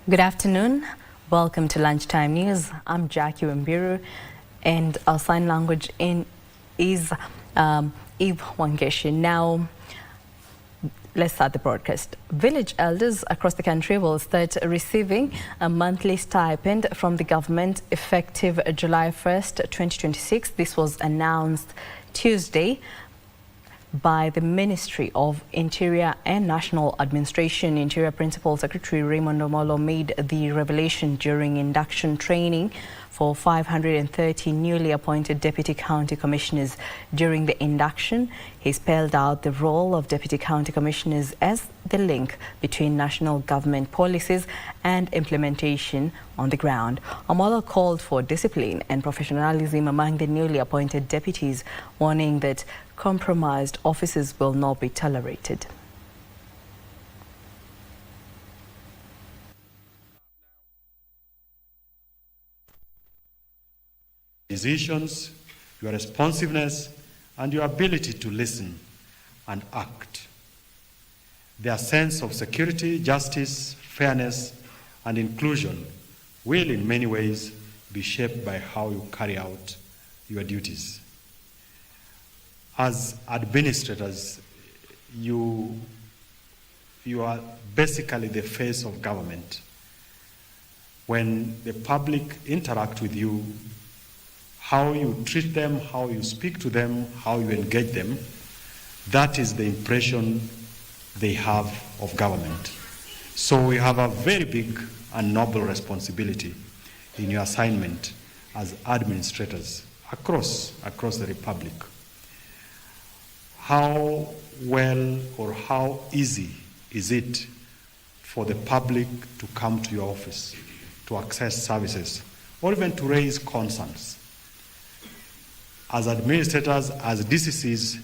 Good afternoon. Welcome to Lunchtime News. I'm Jackie Wimbiru, and our sign language is Eve Wangeshi. Now, let's start the broadcast. Village elders across the country will start receiving a monthly stipend from the government effective July 1st, 2026. This was announced Tuesday by the Ministry of Interior and National Administration. Interior Principal Secretary Raymond Omolo made the revelation during induction training for 530 newly appointed Deputy County Commissioners. During the induction, he spelled out the role of Deputy County Commissioners as the link between national government policies and implementation on the ground. Omolo called for discipline and professionalism among the newly appointed deputies, warning that compromised officers will not be tolerated. Decisions, your responsiveness, and your ability to listen and act. Their sense of security, justice, fairness, and inclusion will in many ways be shaped by how you carry out your duties. As administrators, you are basically the face of government. When the public interact with you, how you treat them, how you speak to them, how you engage them, that is the impression they have of government. So we have a very big and noble responsibility in your assignment as administrators across the Republic. How well or how easy is it for the public to come to your office, to access services, or even to raise concerns? As administrators, as DCCs,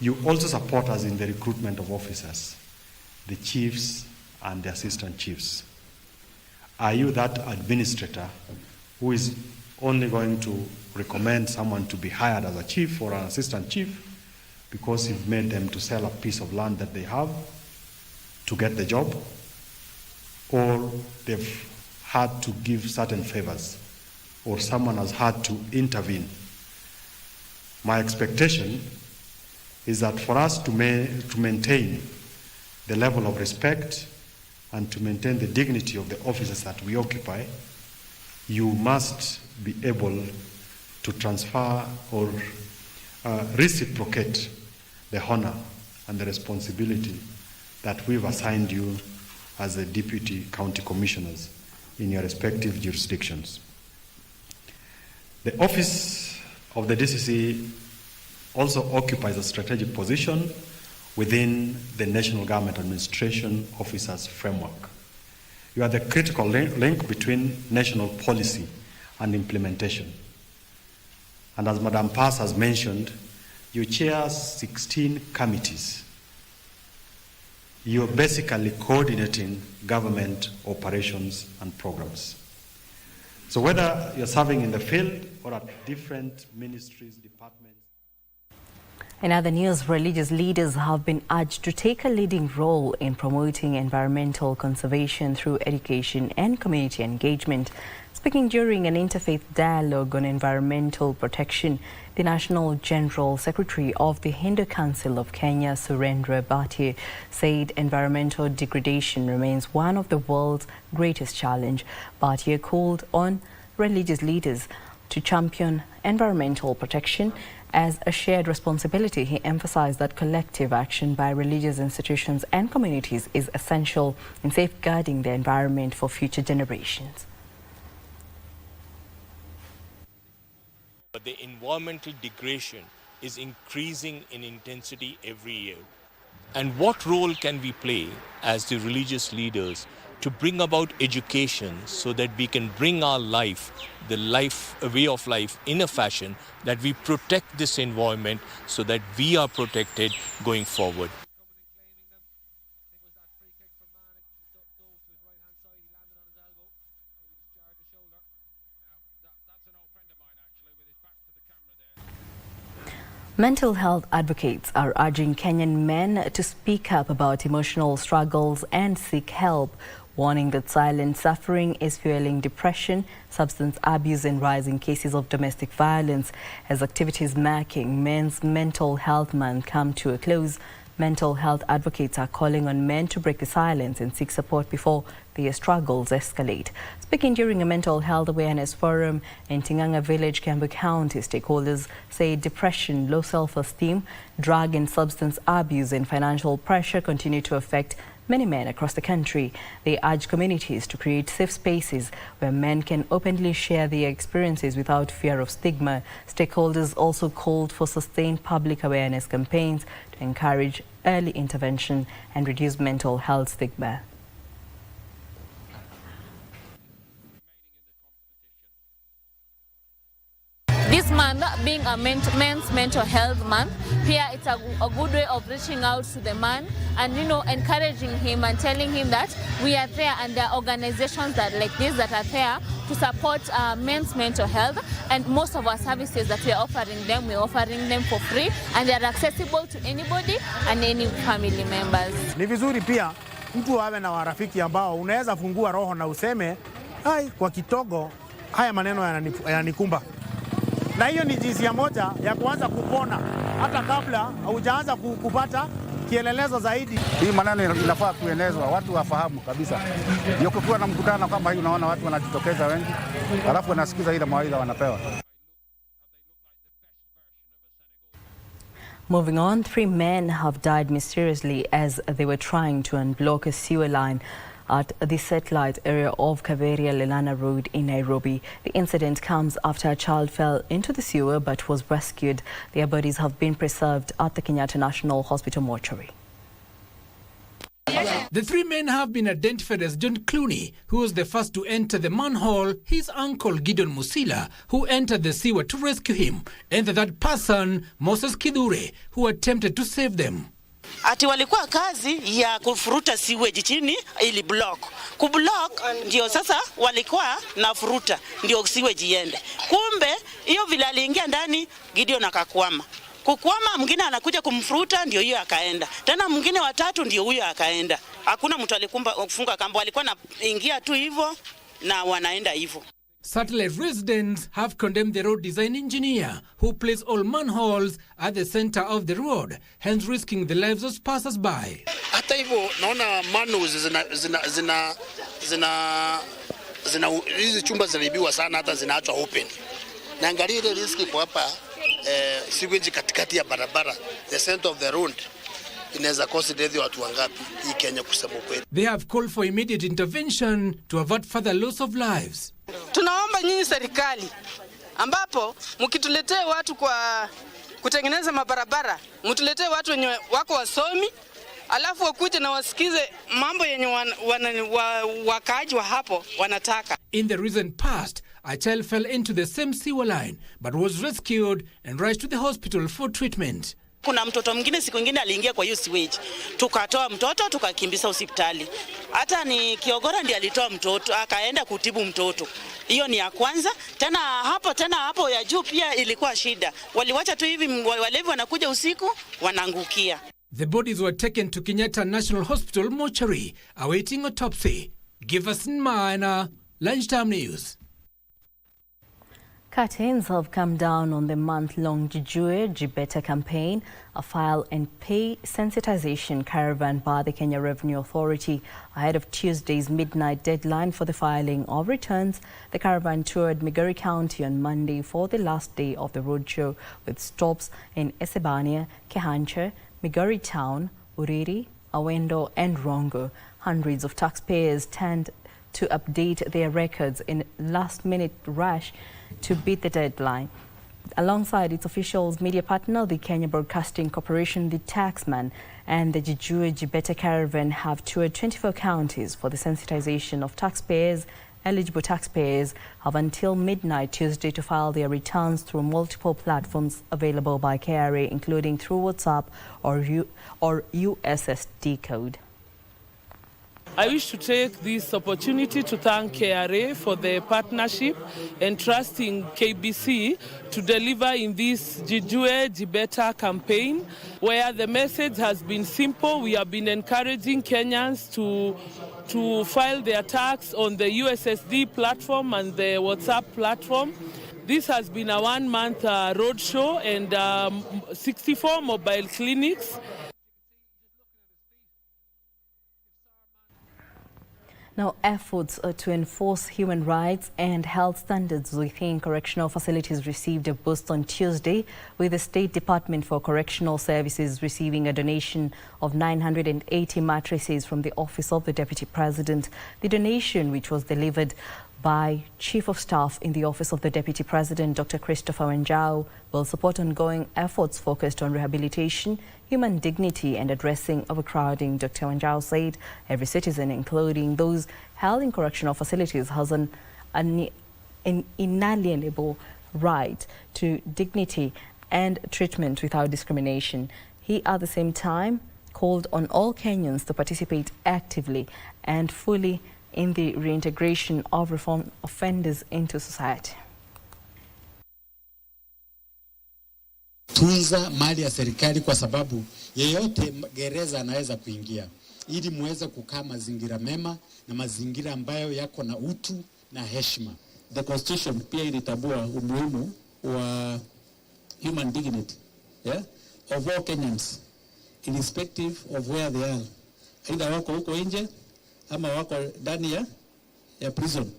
you also support us in the recruitment of officers, the chiefs and the assistant chiefs. Are you that administrator who is only going to recommend someone to be hired as a chief or an assistant chief because you've made them to sell a piece of land that they have to get the job, or they've had to give certain favors, or someone has had to intervene? My expectation is that for us to maintain the level of respect and to maintain the dignity of the offices that we occupy, you must be able to transfer or reciprocate the honor and the responsibility that we've assigned you as the Deputy County Commissioners in your respective jurisdictions. The office of the DCC also occupies a strategic position within the National Government Administration Officers Framework. You are the critical link between national policy and implementation. And as Madam Pass has mentioned, you chair 16 committees. You're basically coordinating government operations and programs. So whether you're serving in the field or at different ministries, departments. In other news, religious leaders have been urged to take a leading role in promoting environmental conservation through education and community engagement. Speaking during an interfaith dialogue on environmental protection, the National General Secretary of the Hindu Council of Kenya, Surendra Bhatia, said environmental degradation remains one of the world's greatest challenges. Bhatia called on religious leaders to champion environmental protection as a shared responsibility. He emphasized that collective action by religious institutions and communities is essential in safeguarding the environment for future generations. But the environmental degradation is increasing in intensity every year. And what role can we play as the religious leaders to bring about education so that we can bring our life, a way of life, in a fashion that we protect this environment so that we are protected going forward? Mental health advocates are urging Kenyan men to speak up about emotional struggles and seek help warning that silent suffering is fueling depression, substance abuse and rising cases of domestic violence. As activities marking Men's Mental Health Month come to a close, mental health advocates are calling on men to break the silence and seek support before their struggles escalate. Speaking during a mental health awareness forum in Tinganga Village, Kiambu County, stakeholders say depression, low self-esteem, drug and substance abuse and financial pressure continue to affect many men across the country. They urge communities to create safe spaces where men can openly share their experiences without fear of stigma. Stakeholders also called for sustained public awareness campaigns to encourage early intervention and reduce mental health stigma. This month being a men's mental health month, here it's a good way of reaching out to the man and encouraging him and telling him that we are there, and there are organizations that like this that are there to support men's mental health, and most of our services that we're offering them for free, and they are accessible to anybody and any family members. Ni vizuri pia mtu awe na warafiki ambao unaweza fungua roho na useme hai kwa kitogo haya maneno yananikumba. Na hiyo ni jinsi moja ya kuanza kupona hata kabla hujaanza kupata kielelezo zaidi. Hii maneno inafaa kuenezwa, watu wafahamu kabisa. Ndio kukiwa na mkutano kama hii, unaona watu wanajitokeza wengi, alafu wanasikiza ile mawaidha wanapewa. Moving on, 3 men have died mysteriously as they were trying to unblock a sewer line at the satellite area of Kaveria-Lelana Road in Nairobi. The incident comes after a child fell into the sewer but was rescued. Their bodies have been preserved at the Kenyatta National Hospital mortuary. The 3 men have been identified as John Clooney, who was the first to enter the manhole, his uncle Gideon Musila, who entered the sewer to rescue him, and the third person, Moses Kidure, who attempted to save them. Ati walikuwa kazi ya kufuruta sewage chini ili block. Kublock ndio sasa walikuwa na furuta ndio sewage iende. Kumbe hiyo vile aliingia ndani Gideon akakwama. Kukwama mwingine anakuja kumfuruta ndio hiyo akaenda. Tena mwingine watatu ndio huyo akaenda. Hakuna mtu alikumba kufunga kamba, walikuwa naingia tu hivyo na wanaenda hivyo. Satellite residents have condemned the road design engineer who placed all manholes at the center of the road, hence risking the lives of passers-by. Hata hivyo naona manholes hizi chumba zinaibiwa sana, hata zinaachwa open. Naangalia ile riski kwa hapa sewage katikati ya barabara, the center of the road. Inaweza cause death watu wangapi hii Kenya kusema kweli. They have called for immediate intervention to avert further loss of lives. Tunaomba nyinyi serikali ambapo mkituletee watu kwa kutengeneza mabarabara, mtuletee watu wenye wako wasomi, alafu wakuje na wasikize mambo yenye wakaaji wa hapo wanataka. In the recent past, a child fell into the same sewer line but was rescued and rushed to the hospital for treatment. Kuna mtoto mwingine siku nyingine aliingia kwa hiyo sewage. Tukatoa mtoto tukakimbiza hospitali. Hata ni Kiogora ndiye alitoa mtoto akaenda kutibu mtoto. Hiyo ni ya kwanza. Tena hapo ya juu pia ilikuwa shida. Waliwacha tu hivi walevi wanakuja usiku wanaangukia. The bodies were taken to Kenyatta National Hospital mortuary awaiting autopsy. Give us in mind, Lunchtime News. Curtains have come down on the month-long Jijue Jibeta campaign, a file and pay sensitization caravan by the Kenya Revenue Authority. Ahead of Tuesday's midnight deadline for the filing of returns, the caravan toured Migori County on Monday for the last day of the roadshow, with stops in Esebania, Kehancha, Migori Town, Uriri, Awendo and Rongo. Hundreds of taxpayers turned to update their records in last-minute rush to beat the deadline. Alongside its officials, media partner, the Kenya Broadcasting Corporation, the Taxman, and the Jijue Jibeta Caravan have toured 24 counties for the sensitization of taxpayers. Eligible taxpayers have until midnight Tuesday to file their returns through multiple platforms available by KRA, including through WhatsApp or USSD code. I wish to take this opportunity to thank KRA for the partnership and trusting KBC to deliver in this Jijue Jibeta campaign, where the message has been simple. We have been encouraging Kenyans to file their tax on the USSD platform and the WhatsApp platform. This has been a 1-month roadshow and 64 mobile clinics. Now, efforts to enforce human rights and health standards within correctional facilities received a boost on Tuesday, with the State Department for Correctional Services receiving a donation of 980 mattresses from the Office of the Deputy President. The donation, which was delivered by Chief of Staff in the Office of the Deputy President, Dr. Christopher Wanjau, will support ongoing efforts focused on rehabilitation, human dignity and addressing overcrowding. Dr. Wanjau said every citizen, including those held in correctional facilities, has an inalienable right to dignity and treatment without discrimination. He, at the same time, called on all Kenyans to participate actively and fully in the reintegration of reform offenders into society. Tunza mali ya serikali kwa sababu yeyote gereza anaweza kuingia, ili muweze kukaa mazingira mema na mazingira ambayo yako na utu na heshima. The Constitution pia ilitambua umuhimu wa human dignity, of all Kenyans, irrespective of where they are. Either wako huko nje ama wako ndani ya prison.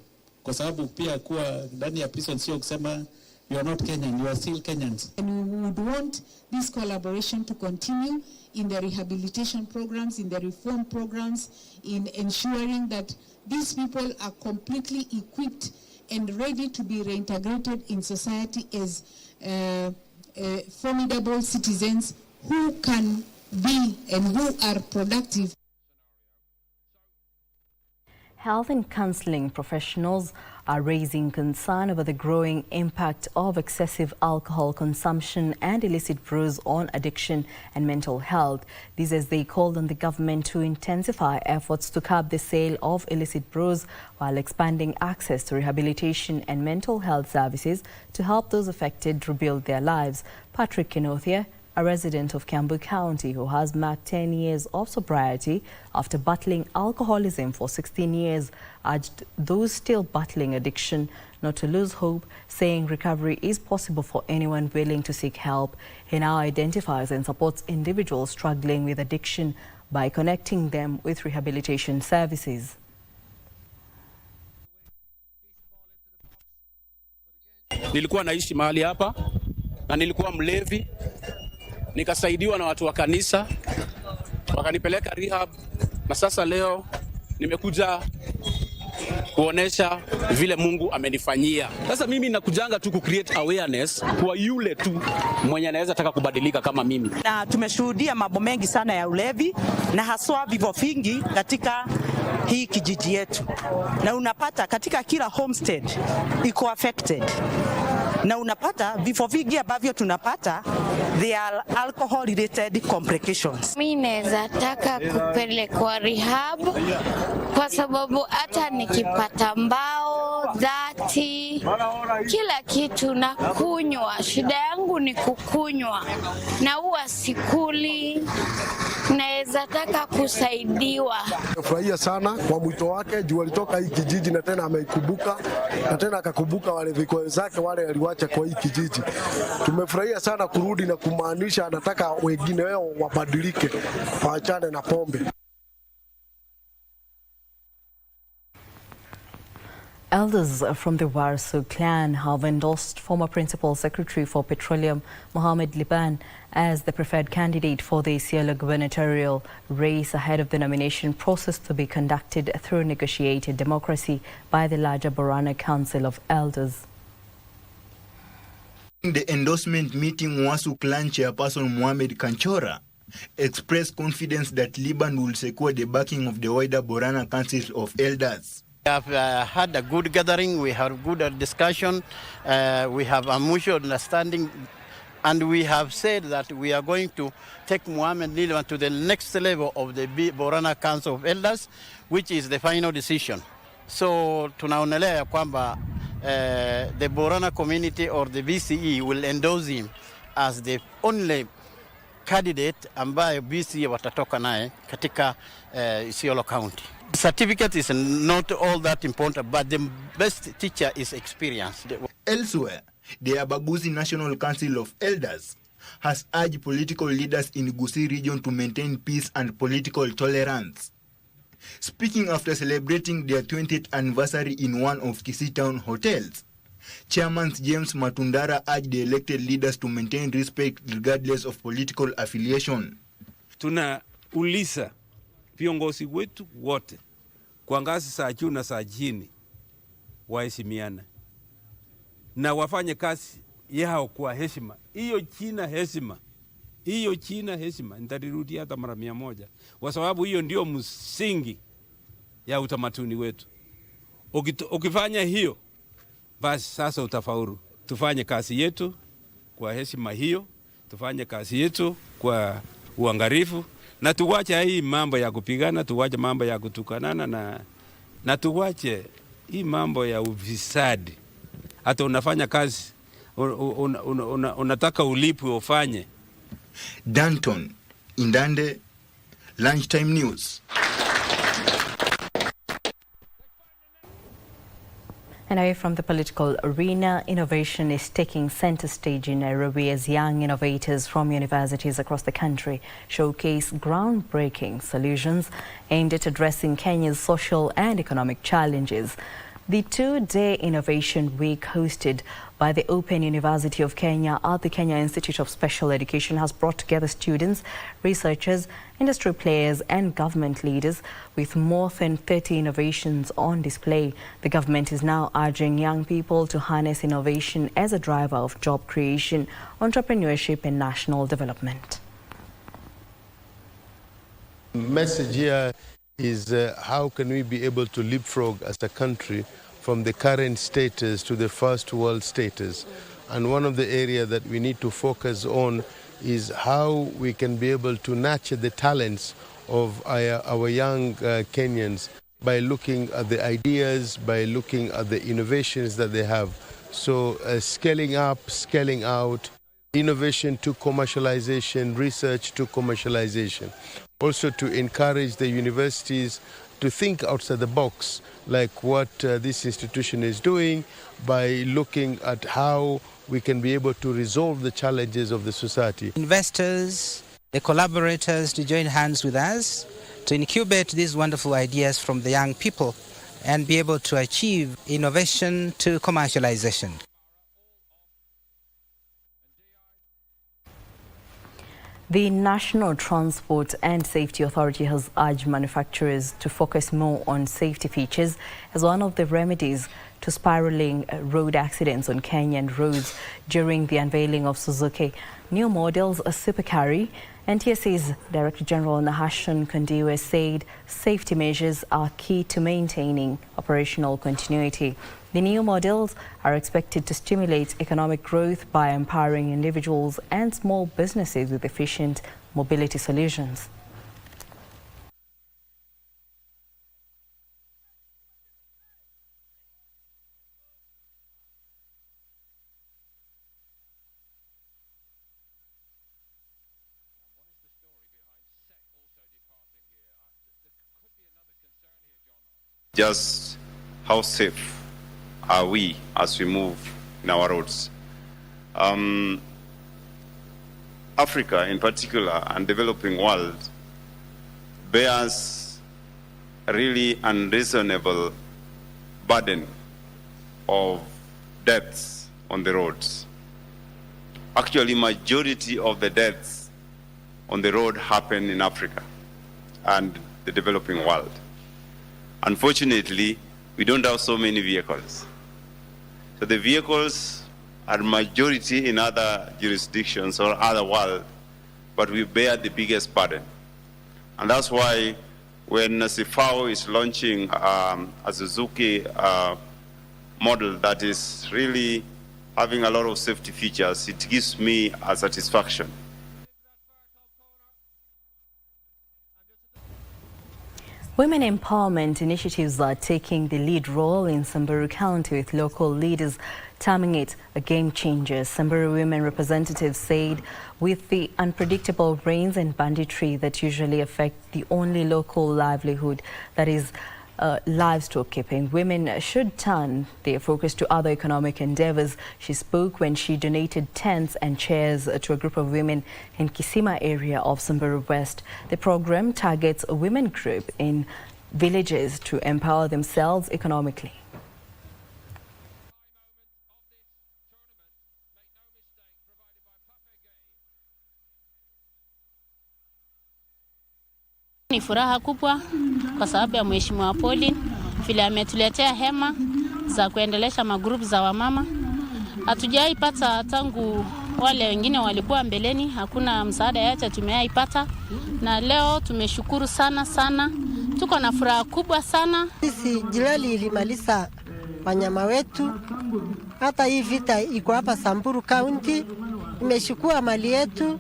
Kwa sababu pia kuwa ndani ya prison sio kusema you are not Kenyan, you are still Kenyans. And we would want this collaboration to continue in the rehabilitation programs, in the reform programs, in ensuring that these people are completely equipped and ready to be reintegrated in society as formidable citizens who can be and who are productive. Health and counseling professionals are raising concern over the growing impact of excessive alcohol consumption and illicit brews on addiction and mental health. This as they called on the government to intensify efforts to curb the sale of illicit brews while expanding access to rehabilitation and mental health services to help those affected rebuild their lives. Patrick Kenothia, a resident of Kiambu County who has marked 10 years of sobriety after battling alcoholism for 16 years, urged those still battling addiction not to lose hope, saying recovery is possible for anyone willing to seek help. He now identifies and supports individuals struggling with addiction by connecting them with rehabilitation services. Nilikuwa naishi mahali hapa na nilikuwa mlevi. Nikasaidiwa na watu wa kanisa, wakanipeleka rehab, na sasa leo nimekuja kuonesha vile Mungu amenifanyia. Sasa mimi nakujanga tu ku create awareness kwa yule tu mwenye anaweza taka kubadilika kama mimi. Na tumeshuhudia mambo mengi sana ya ulevi na haswa vifo vingi katika hii kijiji yetu. Na unapata katika kila homestead iko affected. Na unapata vifo vingi ambavyo tunapata they are alcohol related complications. Mimi naweza taka kupelekwa rehab kwa sababu hata nikipata mbao, dhati, kila kitu na kunywa. Shida yangu ni kukunywa na huwa sikuli. Naweza taka kusaidiwa. Nafurahia sana kwa mwito wake juu alitoka hii kijiji na tena ameikumbuka na tena akakumbuka wale vikoo zake wale aliwacha kwa hii kijiji. Tumefurahia sana kurudi na kumaanisha anataka wengine wao wabadilike, waachane na pombe. Elders from the Warso clan have endorsed former Principal Secretary for Petroleum Mohammed Liban as the preferred candidate for the Isiolo gubernatorial race ahead of the nomination process to be conducted through negotiated democracy by the larger Borana Council of Elders. In the endorsement meeting, Wasu clan chairperson Mohammed Kanchora expressed confidence that Liban will secure the backing of the wider Borana Council of Elders. We have had a good gathering, we have good discussion, we have a mutual understanding, and we have said that we are going to take Mohammed Liban to the next level of the Borana Council of Elders, which is the final decision. So tunaonelea kwamba the Borana community or the BCE will endorse him as the only candidate ambaye BCE watatoka naye katika Isiolo County. Certificate is not all that important, but the best teacher is experience. Elsewhere, the Abaguzi National Council of Elders has urged political leaders in Gusii region to maintain peace and political tolerance. Speaking after celebrating their 20th anniversary in one of Kisii town hotels, Chairman James Matundara urged the elected leaders to maintain respect regardless of political affiliation. Tunauliza viongozi wetu wote kwa ngazi za juu na za chini waheshimiane na wafanye kazi yao kwa heshima. Hiyo China heshima nitalirudia hata mara 100 kwa sababu hiyo ndio msingi ya utamaduni wetu. Ukifanya hiyo basi sasa utafaulu. Tufanye kazi yetu kwa heshima hiyo, tufanye kazi yetu kwa uangalifu, na tuwache hii mambo ya kupigana, tuwache mambo ya kutukanana na tuwache hii mambo ya ufisadi. Hata unafanya kazi unataka ulipwe ufanye. Danton Indande, Lunchtime News. And away from the political arena, innovation is taking center stage in Nairobi as young innovators from universities across the country showcase groundbreaking solutions aimed at addressing Kenya's social and economic challenges. The two-day Innovation Week hosted by the Open University of Kenya at the Kenya Institute of Special Education has brought together students, researchers, industry players and government leaders with more than 30 innovations on display. The government is now urging young people to harness innovation as a driver of job creation, entrepreneurship and national development. The message here is how can we be able to leapfrog as a country from the current status to the first world status. And one of the areas that we need to focus on is how we can be able to nurture the talents of our young Kenyans by looking at the ideas, by looking at the innovations that they have. So scaling up, scaling out, innovation to commercialization, research to commercialization. Also to encourage the universities to think outside the box, like what this institution is doing, by looking at how we can be able to resolve the challenges of the society. Investors, the collaborators to join hands with us to incubate these wonderful ideas from the young people and be able to achieve innovation to commercialization. The National Transport and Safety Authority has urged manufacturers to focus more on safety features as one of the remedies to spiraling road accidents on Kenyan roads during the unveiling of Suzuki new models, a Super Carry. NTSA's Director General Nahashon Kondiwe said safety measures are key to maintaining operational continuity. The new models are expected to stimulate economic growth by empowering individuals and small businesses with efficient mobility solutions. Just how safe are we as we move in our roads? Africa in particular and developing world bears a really unreasonable burden of deaths on the roads. Actually, majority of the deaths on the road happen in Africa and the developing world. Unfortunately, we don't have so many vehicles. So the vehicles are majority in other jurisdictions or other world, but we bear the biggest burden. And that's why when Sifao is launching a Suzuki model that is really having a lot of safety features, it gives me a satisfaction. Women empowerment initiatives are taking the lead role in Samburu County, with local leaders terming it a game changer. Samburu women representatives said with the unpredictable rains and banditry that usually affect the only local livelihood, that is livestock keeping, women should turn their focus to other economic endeavors. She spoke when she donated tents and chairs to a group of women in Kisima area of Samburu West. The program targets a women group in villages to empower themselves economically. Ni furaha kubwa kwa sababu ya Mheshimiwa Pauline vile ametuletea hema za kuendelesha magroup za wamama. Hatujaipata tangu wale wengine walikuwa mbeleni, hakuna msaada yote tumeaipata, na leo tumeshukuru sana. Tuko na furaha kubwa sana. Sisi Jilali ilimaliza wanyama wetu. Hata hii vita iko hapa Samburu County, imeshukua mali yetu.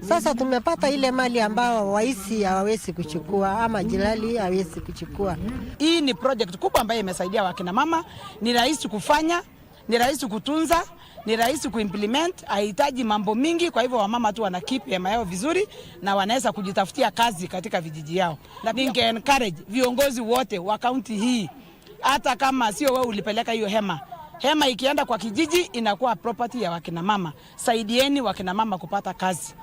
Sasa tumepata ile mali ambao waisi hawawezi kuchukua ama Jilali hawezi kuchukua. Hii ni project kubwa ambayo imesaidia wakina mama, ni rahisi kufanya, ni rahisi kutunza, ni rahisi kuimplement, haihitaji mambo mingi. Kwa hivyo wamama tu wana keep hema yao vizuri na wanaweza kujitafutia kazi katika vijiji yao. Ninge encourage viongozi wote wa county hii, hata kama sio wewe ulipeleka hiyo hema ikienda kwa kijiji inakuwa property ya wakina mama. Saidieni wakina mama kupata kazi.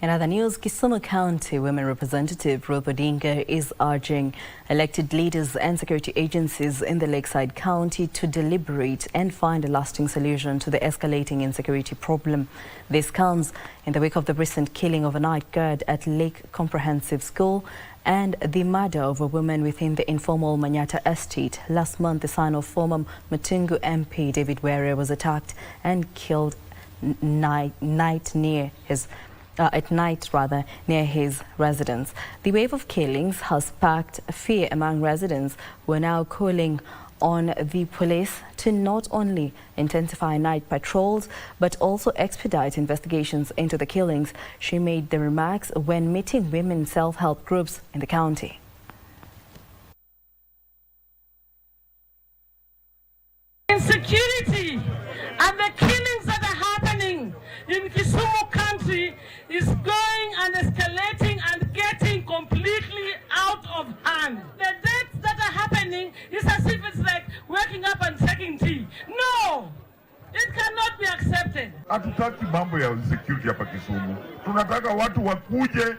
In other news, Kisumu County Women Representative Ruth Odinga is urging elected leaders and security agencies in the Lakeside County to deliberate and find a lasting solution to the escalating insecurity problem. This comes in the wake of the recent killing of a night guard at Lake Comprehensive School and the murder of a woman within the informal Manyata estate. Last month, the son of former Matungu MP David Were was attacked and killed at night near his residence. The wave of killings has sparked fear among residents who are now calling on the police to not only intensify night patrols but also expedite investigations into the killings. She made the remarks when meeting women self-help groups in the county. Insecurity and the killings that are happening in Kisumu County is going and escalating and getting completely out of hand. The deaths that are happening is as if it's like waking up and taking tea. No! It cannot be accepted. Hatutaki mambo ya insecurity hapa Kisumu. Tunataka watu wakuje,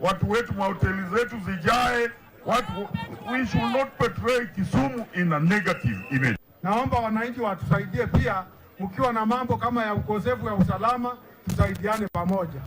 watu wetu mahoteli zetu zijae, we should not portray Kisumu in a negative image. Naomba wananchi watusaidie pia, mkiwa na mambo kama ya ukosefu ya usalama, tusaidiane pamoja.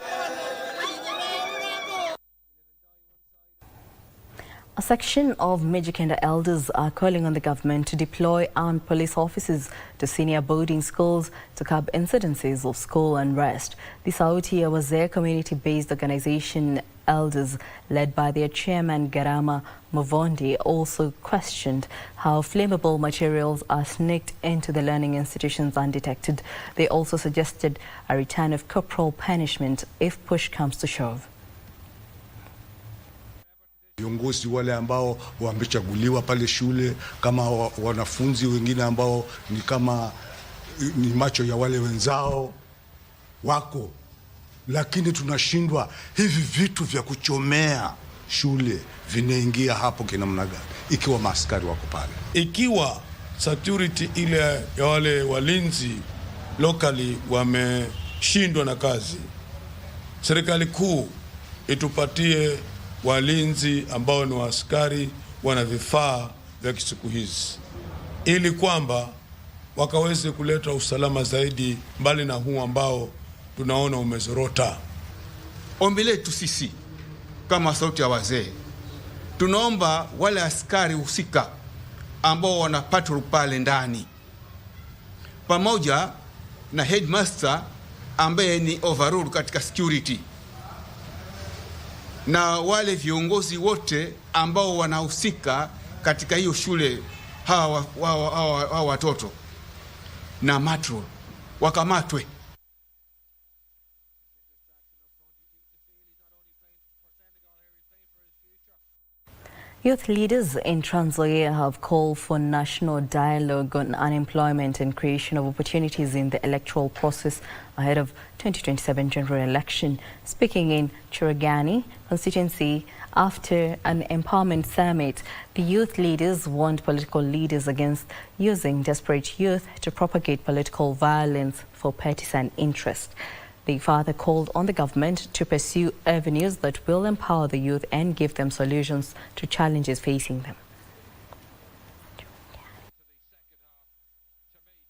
A section of Mijikenda elders are calling on the government to deploy armed police officers to senior boarding schools to curb incidences of school unrest. The Sauti Wazee community-based organization elders, led by their chairman Garama Muvondi, also questioned how flammable materials are sneaked into the learning institutions undetected. They also suggested a return of corporal punishment if push comes to shove. Viongozi wale ambao wamechaguliwa pale shule kama wanafunzi wengine ambao ni kama ni macho ya wale wenzao wako, lakini tunashindwa hivi vitu vya kuchomea shule vinaingia hapo kinamna gani ikiwa maaskari wako pale? Ikiwa security ile ya wale walinzi locally wameshindwa na kazi, serikali kuu itupatie walinzi ambao ni waaskari wana vifaa vya siku hizi, ili kwamba wakaweze kuleta usalama zaidi mbali na huu ambao tunaona umezorota. Ombi letu sisi kama Sauti ya Wazee, tunaomba wale askari husika ambao wana patrol pale ndani, pamoja na headmaster ambaye ni overall katika security, na wale viongozi wote ambao wanahusika katika hiyo shule, hawa watoto na matron wakamatwe. Youth leaders in Trans Nzoia have called for national dialogue on unemployment and creation of opportunities in the electoral process ahead of 2027 general election. Speaking in Chiragani constituency after an empowerment summit, the youth leaders warned political leaders against using desperate youth to propagate political violence for partisan interest. They further called on the government to pursue avenues that will empower the youth and give them solutions to challenges facing them.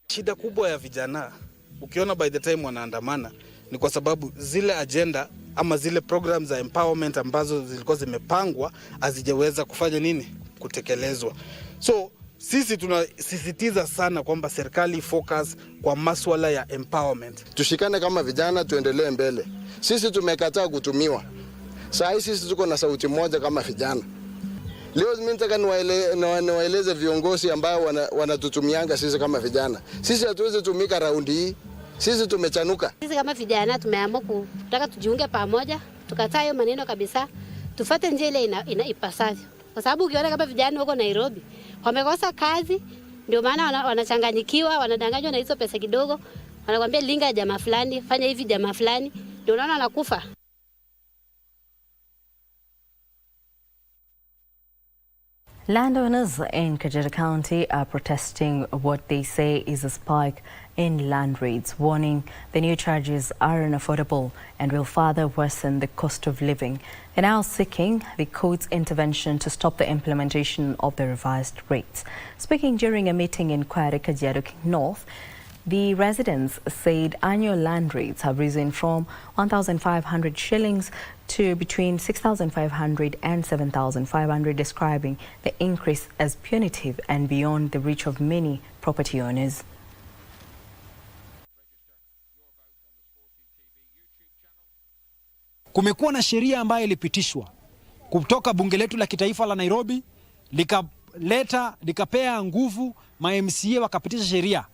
Shida kubwa ya vijana, ukiona by the time wanaandamana, ni kwa sababu zile agenda ama zile programs za empowerment ambazo zilikuwa zimepangwa hazijaweza kufanya nini? Kutekelezwa. So sisi tunasisitiza sana kwamba serikali focus kwa masuala ya empowerment. Tushikane kama vijana, tuendelee mbele. Sisi tumekataa kutumiwa. Sasa sisi tuko na sauti moja kama vijana. Leo mimi nataka niwaeleze viongozi ambao wanatutumianga sisi kama vijana. Sisi hatuwezi tumika raundi hii. Sisi tumechanuka. Sisi kama vijana tumeamua kutaka tujiunge pamoja, tukataa hiyo maneno kabisa, tufuate njia ile ipasavyo. Kwa sababu ukiona kama vijana wako Nairobi, wamekosa kazi, ndio maana wanachanganyikiwa, wanadanganywa na hizo pesa kidogo. Wanakuambia linga jamaa fulani, fanya hivi jamaa fulani, ndio unaona anakufa. Landowners in Kajiado County are protesting what they say is a spike in land rates, warning the new charges are unaffordable and will further worsen the cost of living. They're now seeking the court's intervention to stop the implementation of the revised rates. Speaking during a meeting in Kware, Kajiado North, the residents said annual land rates have risen from 1,500 shillings to between 6,500 and 7,500, describing the increase as punitive and beyond the reach of many property owners. Kumekuwa na sheria ambayo ilipitishwa kutoka bunge letu la kitaifa la Nairobi, likapea nguvu ma MCA, wakapitisha sheria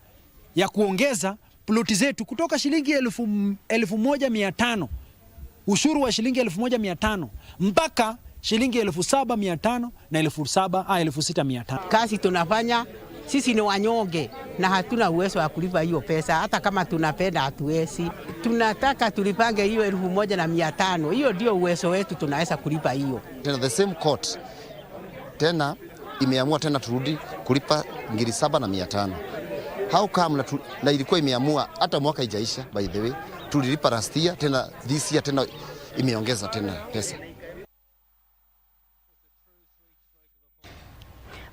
ya kuongeza ploti zetu kutoka shilingi 1,500, ushuru wa shilingi 1,500 mpaka shilingi 7,500 na 6,500. Kazi tunafanya sisi ni wanyonge na hatuna uwezo wa kulipa hiyo pesa, hata kama tunapenda hatuwezi. Tunataka tulipange hiyo 1,500. Hiyo ndio uwezo wetu, tunaweza kulipa hiyo. Tena the same court tena imeamua tena turudi kulipa 7,500. How come na ilikuwa imeamua hata mwaka haijaisha, by the way tulilipa last year, tena this year tena imeongeza tena pesa.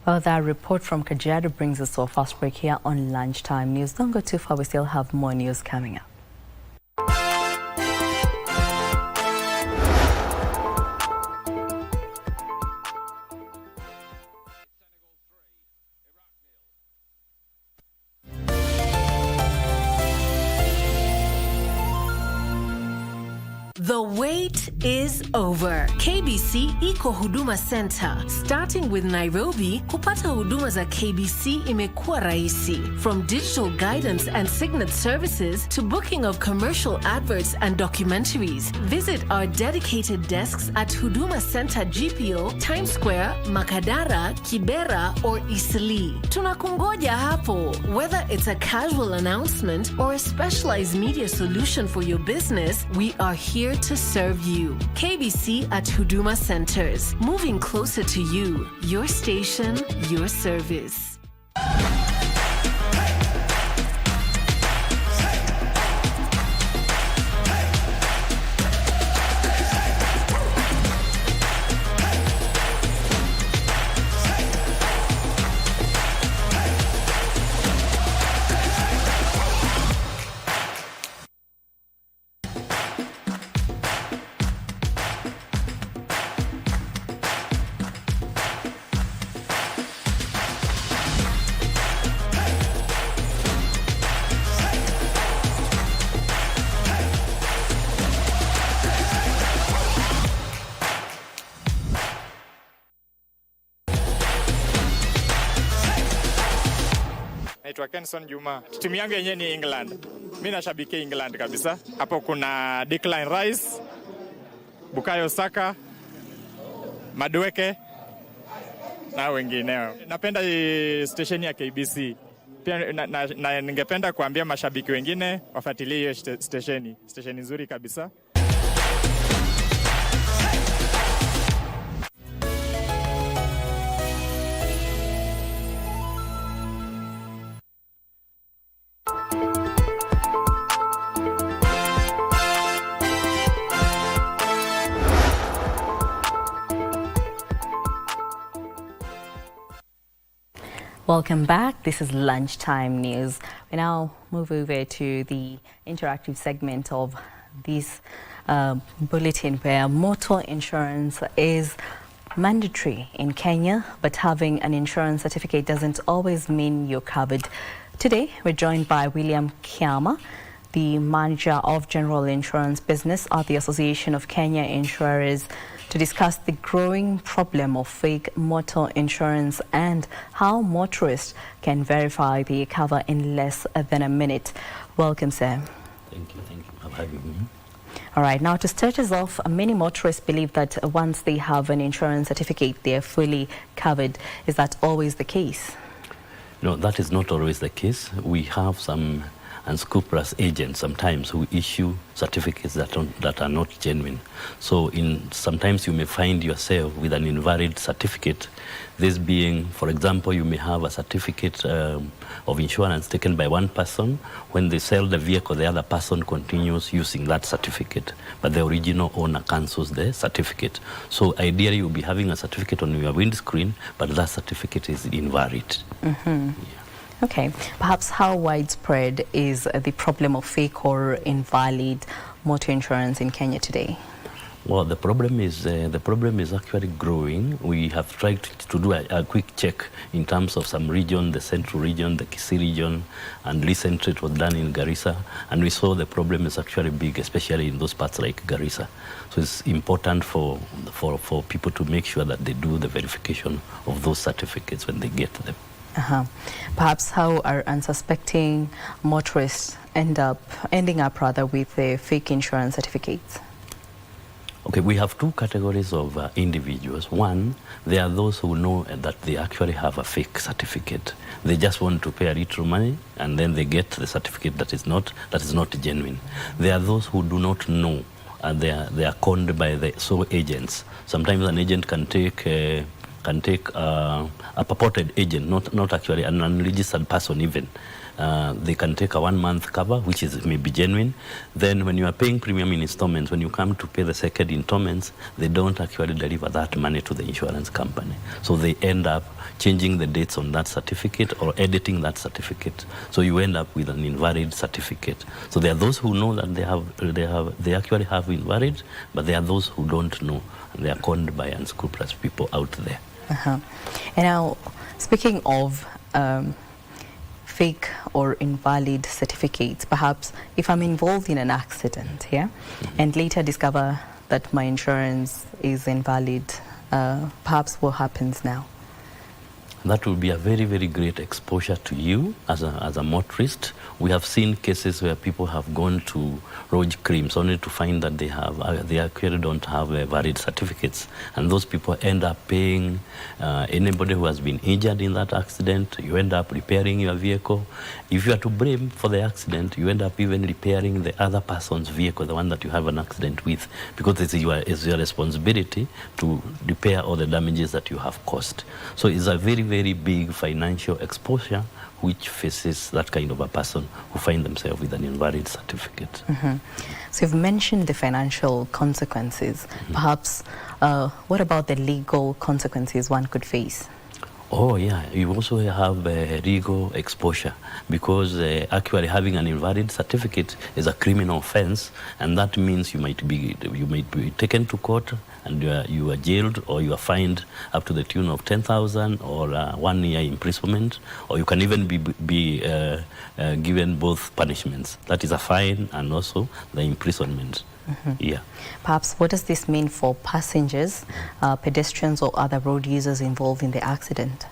Well, that report from Kajiado brings us to a fast break here on Lunchtime News. Don't go too far, we still have more news coming up. The wait is over. KBC Iko Huduma Center. Starting with Nairobi, kupata huduma za KBC imekuwa rahisi. From digital guidance and signet services to booking of commercial adverts and documentaries. Visit our dedicated desks at Huduma Center GPO, Times Square, Makadara, Kibera or Eastleigh. Tunakungoja hapo. Whether it's a casual announcement or a specialized media solution for your business, we are here to serve you. KBC at Huduma Centers. Moving closer to you. Your station, your service. Naitwa Kenson Juma. Timu yangu yenyewe ni England. Mimi nashabikia England kabisa. Hapo kuna Declan Rice, Bukayo Saka, Madueke, na wengineo. Napenda stesheni ya KBC. Pia na ningependa kuambia mashabiki wengine wafuatilie hiyo stesheni. Stesheni nzuri kabisa. Welcome back. This is Lunchtime News. We now move over to the interactive segment of this bulletin, where motor insurance is mandatory in Kenya, but having an insurance certificate doesn't always mean you're covered. Today, we're joined by William Kiama, the manager of general insurance business at the Association of Kenya Insurers, to discuss the growing problem of fake motor insurance and how motorists can verify the cover in less than a minute. Welcome, sir. Thank you for having me. All right, now to start us off, many motorists believe that once they have an insurance certificate, they are fully covered. Is that always the case? No, that is not always the case. We have some unscrupulous agents sometimes who issue certificates that are not genuine. So sometimes you may find yourself with an invalid certificate. This being, for example, you may have a certificate of insurance taken by one person. When they sell the vehicle, the other person continues using that certificate, but the original owner cancels the certificate. So ideally, you'll be having a certificate on your windscreen, but that certificate is invalid. Mm-hmm. Yeah. Okay, perhaps how widespread is the problem of fake or invalid motor insurance in Kenya today? Well, the problem is actually growing. We have tried to do a quick check in terms of some region, the Central region, the Kisii region, and recently it was done in Garissa, and we saw the problem is actually big, especially in those parts like Garissa. So it's important for people to make sure that they do the verification of those certificates when they get them. Perhaps how are unsuspecting motorists ending up with fake insurance certificates? Okay, we have two categories of individuals. One, there are those who know that they actually have a fake certificate. They just want to pay a little money and then they get the certificate that is not genuine. There are those who do not know and they are conned by the sole agents. Sometimes an agent can take a purported agent, not actually an unregistered person even. They can take a 1 month cover, which may be genuine. Then when you are paying premium in installments, when you come to pay the second installments, they don't actually deliver that money to the insurance company. So they end up changing the dates on that certificate or editing that certificate. So you end up with an invalid certificate. So there are those who know that they actually have invalid, but there are those who don't know, and they are conned by unscrupulous people out there. And now, speaking of fake or invalid certificates, perhaps if I'm involved in an accident here and later discover that my insurance is invalid, perhaps what happens now? That will be a very, very great exposure to you as a motorist. We have seen cases where people have gone to lodge claims only to find that they actually don't have valid certificates, and those people end up paying anybody who has been injured in that accident. You end up repairing your vehicle. If you are to blame for the accident, you end up even repairing the other person's vehicle, the one that you have an accident with, because it's your responsibility to repair all the damages that you have caused. So it's a very, very big financial exposure which faces that kind of a person who find themselves with an invalid certificate. So you've mentioned the financial consequences. Perhaps what about the legal consequences one could face? Oh yeah, you also have legal exposure, because actually having an invalid certificate is a criminal offense, and that means you might be taken to court and you are jailed, or you are fined up to the tune of 10,000 or 1 year imprisonment, or you can even be given both punishments. That is a fine and also the imprisonment. Yeah. Perhaps what does this mean for passengers, pedestrians or other road users involved in the accident?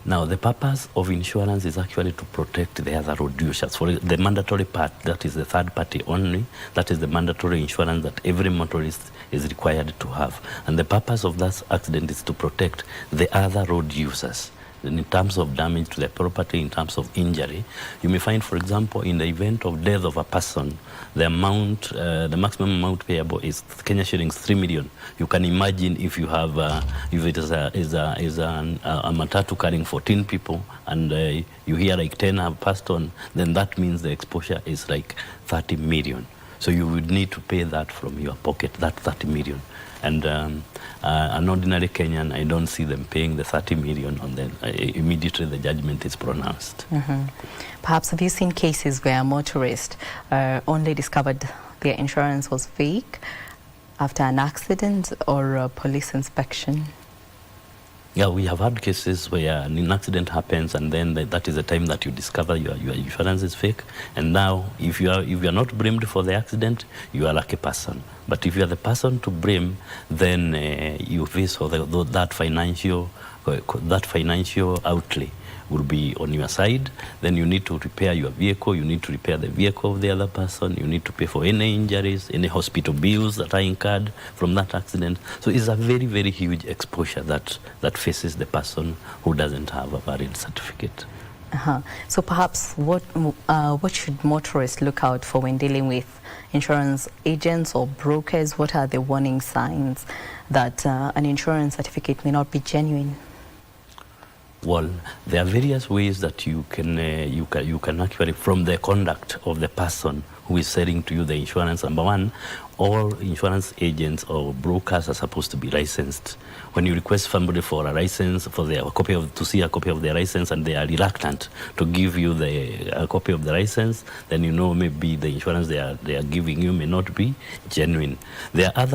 Now, the purpose of insurance is actually to protect the other road users. For the mandatory part, that is the third party only, that is the mandatory insurance that every motorist is required to have. And the purpose of that accident is to protect the other road users. In terms of damage to the property, in terms of injury, you may find, for example, in the event of death of a person, the amount, the maximum amount payable is Kenya shillings 3 million. You can imagine if you have, if it is a matatu carrying 14 people, and you hear like 10 have passed on, then that means the exposure is like 30 million. So you would need to pay that from your pocket, that 30 million. And an ordinary Kenyan, I don't see them paying the 30 million on them. Immediately the judgment is pronounced. Perhaps have you seen cases where a motorist only discovered their insurance was fake after an accident or a police inspection? Yeah, we have had cases where an accident happens, and then that is the time that you discover your insurance is fake. And now, if you are not blamed for the accident, you are a lucky person. But if you are the person to blame, then you face that financial outlay will be on your side. Then you need to repair your vehicle, you need to repair the vehicle of the other person, you need to pay for any injuries, any hospital bills that are incurred from that accident. So it's a very, very huge exposure that faces the person who doesn't have a valid certificate. So perhaps what should motorists look out for when dealing with insurance agents or brokers? What are the warning signs that an insurance certificate may not be genuine? Well, there are various ways that you can actually, from the conduct of the person who is selling to you the insurance. Number one, all insurance agents or brokers are supposed to be licensed. When you request somebody for a license, to see a copy of their license, and they are reluctant to give you a copy of the license, then you know maybe the insurance they are giving you may not be genuine. There are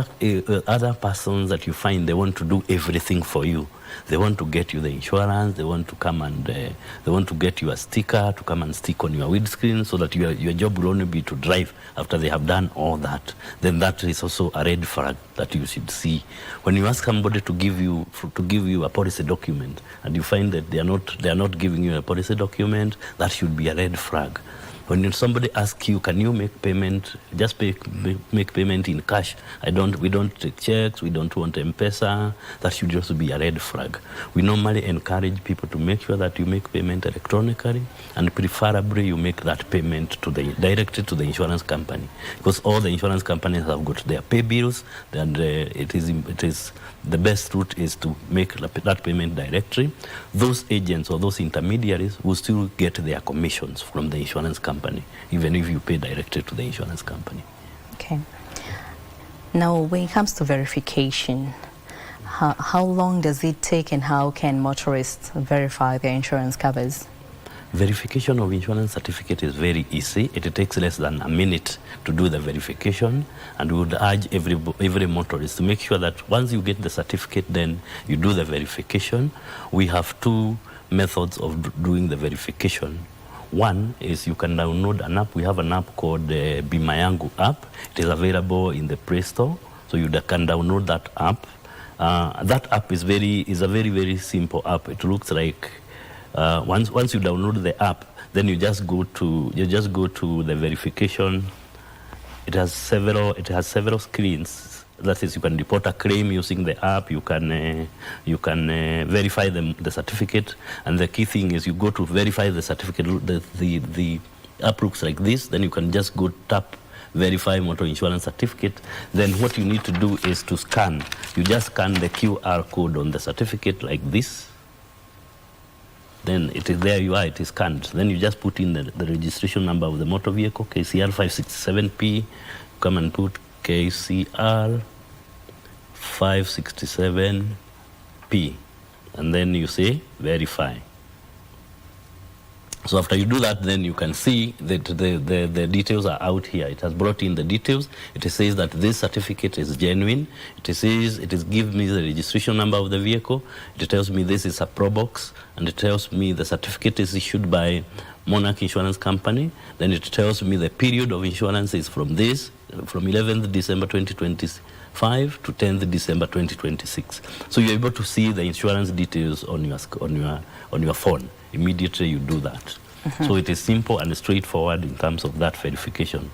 other persons that you find they want to do everything for you. They want to get you the insurance, they want to come and they want to get you a sticker to come and stick on your windscreen so that your job will only be to drive after they have done all that. Then that is also a red flag that you should see. When you ask somebody to give you a policy document and you find that they are not giving you a policy document, that should be a red flag. When somebody asks you, can you make payment, just make payment in cash? We don't take checks, we don't want M-Pesa. That should also be a red flag. We normally encourage people to make sure that you make payment electronically, and preferably you make that payment directly to the insurance company, because all the insurance companies have got their pay bills, and it is the best route is to make that payment directly. Those agents or those intermediaries will still get their commissions from the insurance company, even if you pay directly to the insurance company. Okay. Now, when it comes to verification, how long does it take, and how can motorists verify their insurance covers? Verification of insurance certificate is very easy. It takes less than a minute to do the verification, and we would urge every motorist to make sure that once you get the certificate, then you do the verification. We have two methods of doing the verification. One is you can download an app. We have an app called the Bima Yangu app. It is available in the Play Store, so you can download that app. That app is a very, very simple app. It looks like once you download the app, then you just go to the verification. It has several screens. That is, you can report a claim using the app. You can verify the certificate, and the key thing is you go to verify the certificate. The app looks like this. Then you can just go tap verify motor insurance certificate. Then what you need to do is to scan. You just scan the QR code on the certificate like this. Then it is there, you are, it is scanned. Then you just put in the registration number of the motor vehicle, KCR 567P. Come and put KCR 567P. And then you say verify. So after you do that, then you can see that the details are out here. It has brought in the details. It says that this certificate is genuine. It gives me the registration number of the vehicle. It tells me this is a Pro Box, and it tells me the certificate is issued by Monarch Insurance Company. Then it tells me the period of insurance is from 11th December 2023 5 to 10th December 2026. So you're able to see the insurance details on your phone. Immediately you do that. So it is simple and straightforward in terms of that verification.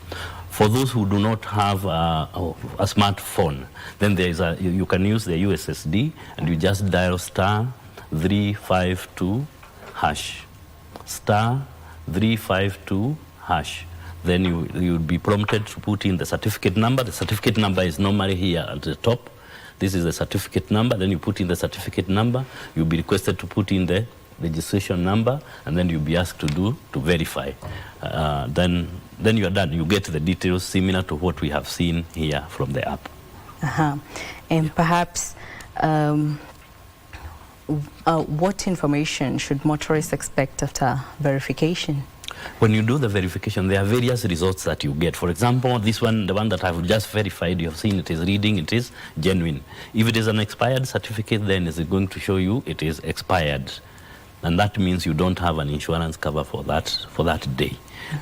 For those who do not have a smartphone, then there is you can use the USSD and you just dial *352#. *352#. Then you would be prompted to put in the certificate number. The certificate number is normally here at the top. This is the certificate number. Then you put in the certificate number. You'll be requested to put in the registration number, and then you'll be asked to verify. Then you are done. You get the details similar to what we have seen here from the app. And perhaps what information should motorists expect after verification? When you do the verification, there are various results that you get. For example, this one, the one that I've just verified, you have seen it is reading, it is genuine. If it is an expired certificate, then is it going to show you it is expired? And that means you don't have an insurance cover for that day.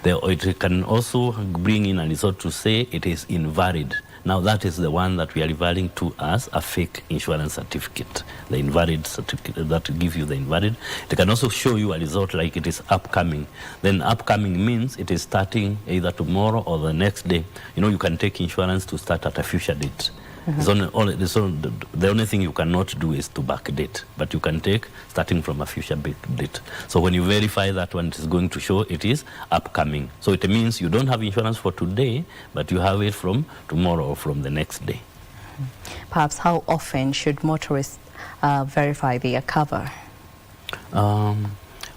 It can also bring in a result to say it is invalid. Now that is the one that we are referring to as a fake insurance certificate, the invalid certificate that gives you the invalid. It can also show you a result like it is upcoming. Then upcoming means it is starting either tomorrow or the next day. You know, you can take insurance to start at a future date. The only thing you cannot do is to backdate, but you can take starting from a future date. So when you verify that one, it is going to show it is upcoming. So it means you don't have insurance for today, but you have it from tomorrow or from the next day. Perhaps how often should motorists verify their cover?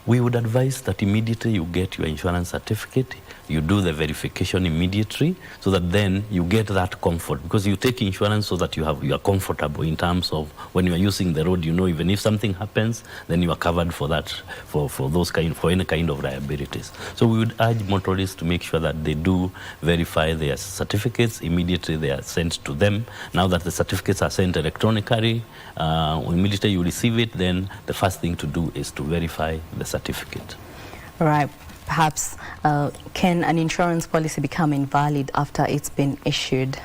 We would advise that immediately you get your insurance certificate, you do the verification immediately, so that then you get that comfort, because you take insurance so that you are comfortable in terms of when you are using the road. You know, even if something happens, then you are covered for that, for any kind of liabilities. So we would urge motorists to make sure that they do verify their certificates immediately they are sent to them. Now that the certificates are sent electronically, immediately you receive it, then the first thing to do is to verify the certificate. Right. Perhaps can an insurance policy become invalid after it's been issued?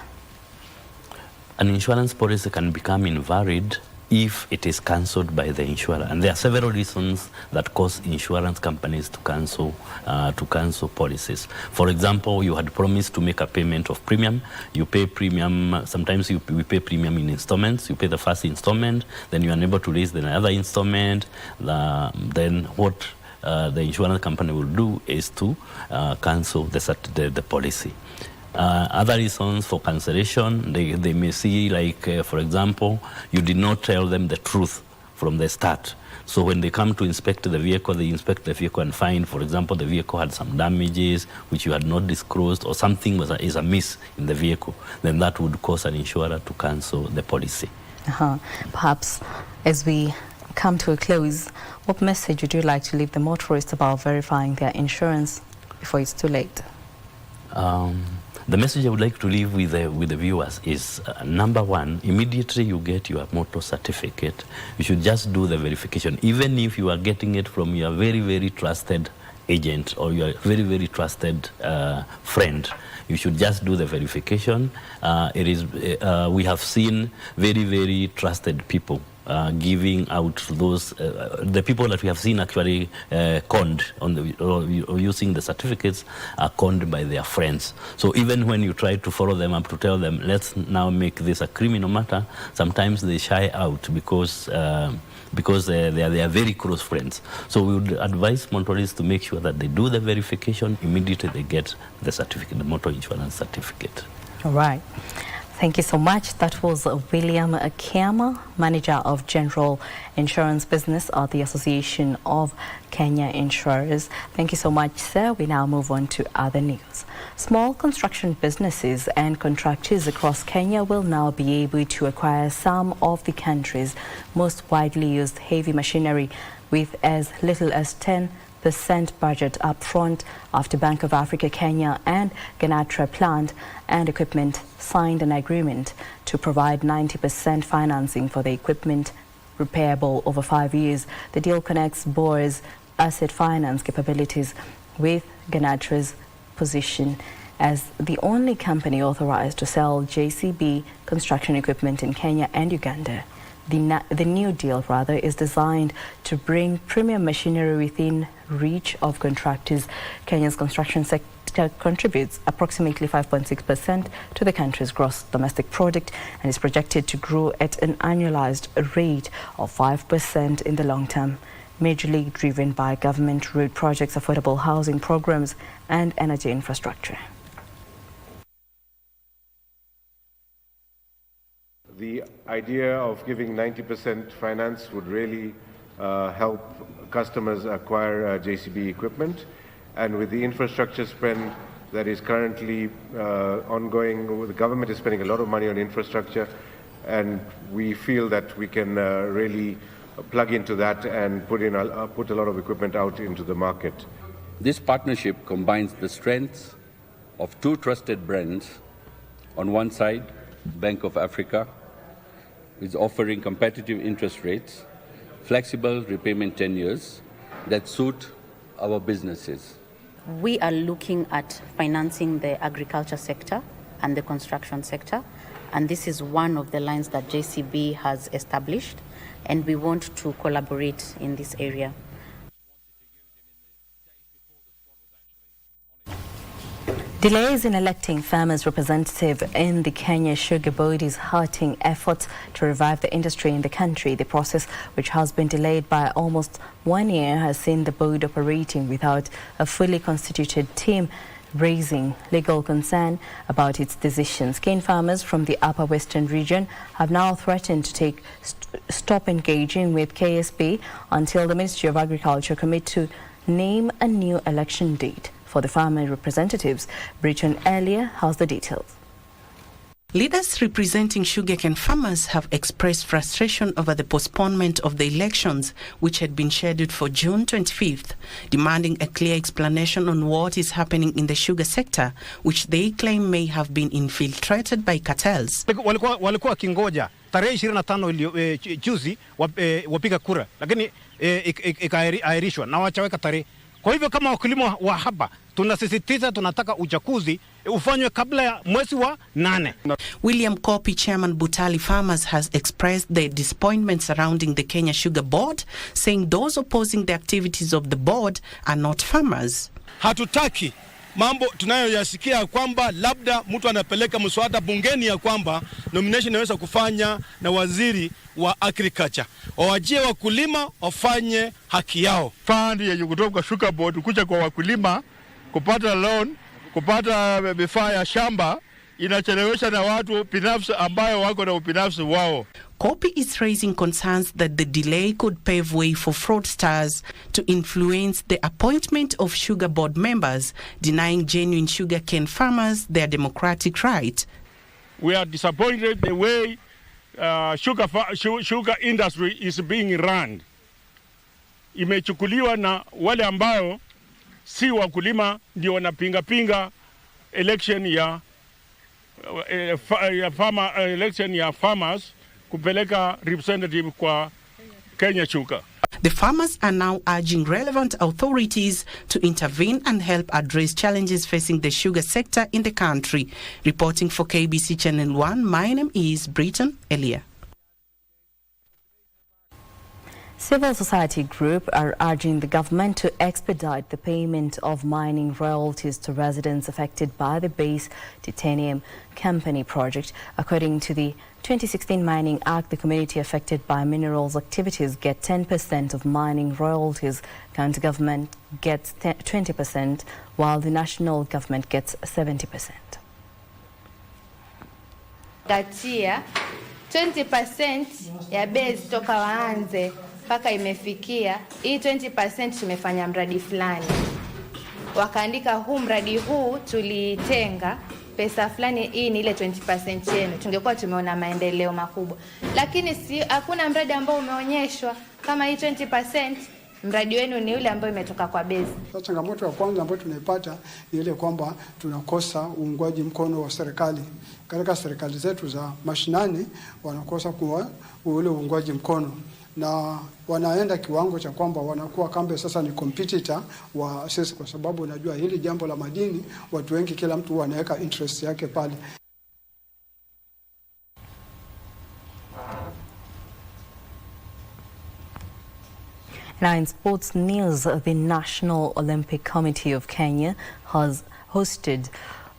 An insurance policy can become invalid if it is cancelled by the insurer, and there are several reasons that cause insurance companies to cancel policies. For example, you had promised to make a payment of premium. You pay premium. Sometimes we pay premium in installments. You pay the first installment, then you are unable to raise the other installment. Then what the insurance company will do is to cancel the policy. Other reasons for cancellation, they may see, like, for example, you did not tell them the truth from the start. So when they come to inspect the vehicle, they inspect the vehicle and find, for example, the vehicle had some damages which you had not disclosed, or something is amiss in the vehicle. Then that would cause an insurer to cancel the policy. Perhaps as we come to a close, what message would you like to leave the motorists about verifying their insurance before it's too late? The message I would like to leave with the viewers is, number one, immediately you get your motor certificate, you should just do the verification, even if you are getting it from your very, very trusted agent or your very, very trusted friend. You should just do the verification. We have seen very, very trusted people giving out those, the people that we have seen actually conned or using the certificates are conned by their friends. So even when you try to follow them up to tell them, let's now make this a criminal matter, sometimes they shy out because they are very close friends. So we would advise motorists to make sure that they do the verification immediately they get the certificate, the motor insurance certificate. All right. Thank you so much. That was William Kiama, Manager of General Insurance Business at the Association of Kenya Insurers. Thank you so much, sir. We now move on to other news. Small construction businesses and contractors across Kenya will now be able to acquire some of the country's most widely used heavy machinery with as little as 10% budget up front after Bank of Africa Kenya and Ganatra Plant and Equipment signed an agreement to provide 90% financing for the equipment repairable over 5 years. The deal connects BOR's asset finance capabilities with Ganatra's position as the only company authorized to sell JCB construction equipment in Kenya and Uganda. The new deal, is designed to bring premium machinery within reach of contractors. Kenya's construction sector contributes approximately 5.6% to the country's gross domestic product and is projected to grow at an annualized rate of 5% in the long term, majorly driven by government road projects, affordable housing programs, and energy infrastructure. The idea of giving 90% finance would really help customers acquire JCB equipment. And with the infrastructure spend that is currently ongoing, the government is spending a lot of money on infrastructure, and we feel that we can really plug into that and put a lot of equipment out into the market. This partnership combines the strengths of two trusted brands. On one side, Bank of Africa is offering competitive interest rates, flexible repayment tenures that suit our businesses. We are looking at financing the agriculture sector and the construction sector, and this is one of the lines that JCB has established, and we want to collaborate in this area. Delays in electing farmers' representative in the Kenya Sugar Board is hurting efforts to revive the industry in the country. The process, which has been delayed by almost 1 year, has seen the board operating without a fully constituted team, raising legal concern about its decisions. Cane farmers from the Upper Western region have now threatened to stop engaging with KSB until the Ministry of Agriculture commit to name a new election date for the farmer representatives. Britain earlier has the details. Leaders representing sugarcane farmers have expressed frustration over the postponement of the elections, which had been scheduled for June 25th, demanding a clear explanation on what is happening in the sugar sector, which they claim may have been infiltrated by cartels. Walikuwa kingoja tarehe 25 juzi wapiga kura, lakini ikaahirishwa na wachaweka tarehe. Kwa hivyo kama wakulima wa hapa tunasisitiza, tunataka uchaguzi ufanywe kabla ya mwezi wa 8. William Kopi, chairman Butali Farmers, has expressed their disappointment surrounding the Kenya Sugar Board, saying those opposing the activities of the board are not farmers. Hatutaki mambo tunayoyasikia kwamba labda mtu anapeleka mswada bungeni ya kwamba nomination inaweza kufanya na waziri wa agriculture. Wawajie wakulima wafanye haki yao. Fund ya kutoka Sugar Board kuja kwa wakulima kupata loan, kupata vifaa ya shamba inachelewesha na watu binafsi ambayo wako na ubinafsi wao. Kopi is raising concerns that the delay could pave way for fraudsters to influence the appointment of Sugar Board members, denying genuine sugarcane farmers their democratic right. We are disappointed the way sugar industry is being run. Imechukuliwa na wale ambao si wakulima ndio wanapinga election ya election ya farmers kupeleka representative kwa Kenya Sugar. The farmers are now urging relevant authorities to intervene and help address challenges facing the sugar sector in the country. Reporting for KBC Channel 1, my name is Britain Elia. Civil society groups are urging the government to expedite the payment of mining royalties to residents affected by the base titanium company project. According to the 2016 Mining Act, the community affected by minerals activities get 10% of mining royalties. County government gets 20%, while the national government gets 70%. Katia 20% ya base toka waanze mpaka imefikia hii 20% tumefanya mradi fulani, wakaandika huu mradi huu tulitenga pesa fulani, hii ni ile 20% yenu, tungekuwa tumeona maendeleo makubwa. Lakini si hakuna mradi ambao umeonyeshwa kama hii 20% mradi wenu ni ule ambao imetoka kwa base. Changamoto ya kwanza ambayo tunaipata ni ile kwamba tunakosa uungwaji mkono wa serikali. Katika serikali zetu za mashinani wanakosa kuwa ule uungwaji mkono, na wanaenda kiwango cha kwamba wanakuwa kambe sasa ni competitor wa sisi, kwa sababu unajua hili jambo la madini, watu wengi, kila mtu wanaweka interest yake pale. Now in sports news, the National Olympic Committee of Kenya has hosted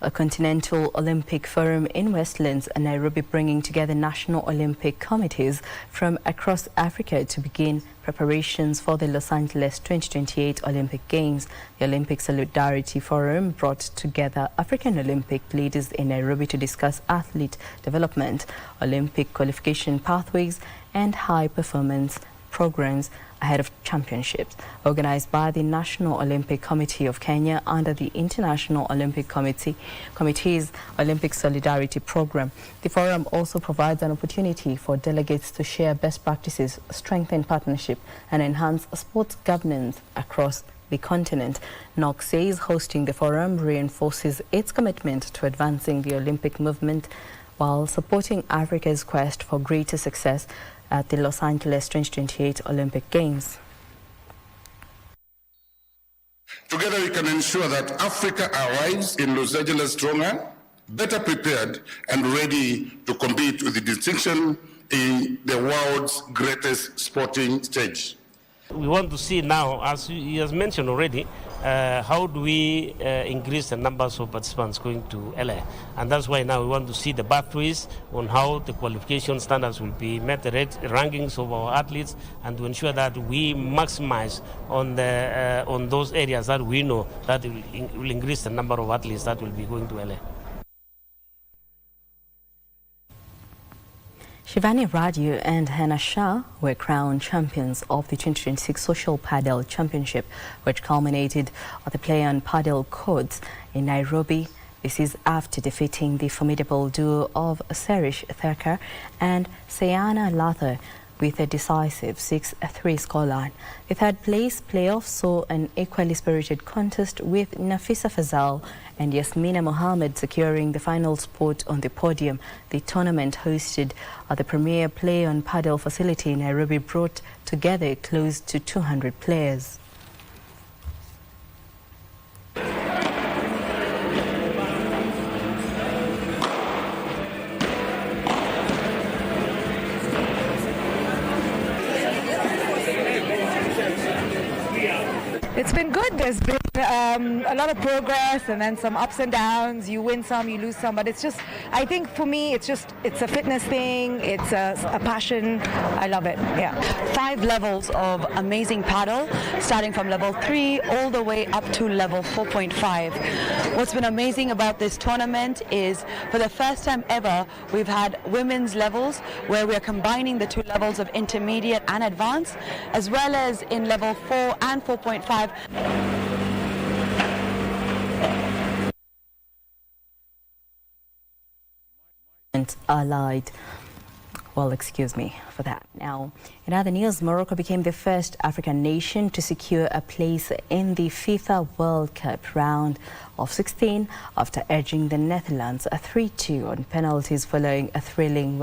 a Continental Olympic Forum in Westlands and Nairobi, bringing together national Olympic committees from across Africa to begin preparations for the Los Angeles 2028 Olympic Games. The Olympic Solidarity Forum brought together African Olympic leaders in Nairobi to discuss athlete development, Olympic qualification pathways, and high-performance programs ahead of championships. Organized by the National Olympic Committee of Kenya under the International Olympic Committee's Olympic Solidarity Program. The forum also provides an opportunity for delegates to share best practices, strengthen partnership, and enhance sports governance across the continent. NOC says hosting the forum reinforces its commitment to advancing the Olympic movement while supporting Africa's quest for greater success at the Los Angeles 2028 Olympic Games. Together we can ensure that Africa arrives in Los Angeles stronger, better prepared, and ready to compete with the distinction in the world's greatest sporting stage. We want to see now, as he has mentioned already, how do we increase the numbers of participants going to LA? And that's why now we want to see the pathways on how the qualification standards will be met, the rankings of our athletes, and to ensure that we maximize on those areas that we know that will increase the number of athletes that will be going to LA. Shivani Raju and Hannah Shah were crowned champions of the 2026 Social Padel Championship, which culminated at the Play on Padel courts in Nairobi. This is after defeating the formidable duo of Serish Thakur and Sayana Lather with a decisive 6-3 scoreline. The third place playoff saw an equally spirited contest with Nafisa Fazal and Yasmina Mohammed securing the final spot on the podium. The tournament, hosted at the premier Play on Padel facility in Nairobi, brought together close to 200 players. It's been good. There's been a lot of progress and then some ups and downs. You win some, you lose some, but it's just, I think for me, it's a fitness thing. It's a passion. I love it. Yeah. 5 levels of amazing paddle, starting from level 3 all the way up to level 4.5. What's been amazing about this tournament is for the first time ever, we've had women's levels where we're combining the 2 levels of intermediate and advanced, as well as in level 4 and 4.5. Allied. Well, excuse me for that. Now, in other news, Morocco became the first African nation to secure a place in the FIFA World Cup round of 16 after edging the Netherlands 3-2 on penalties following a thrilling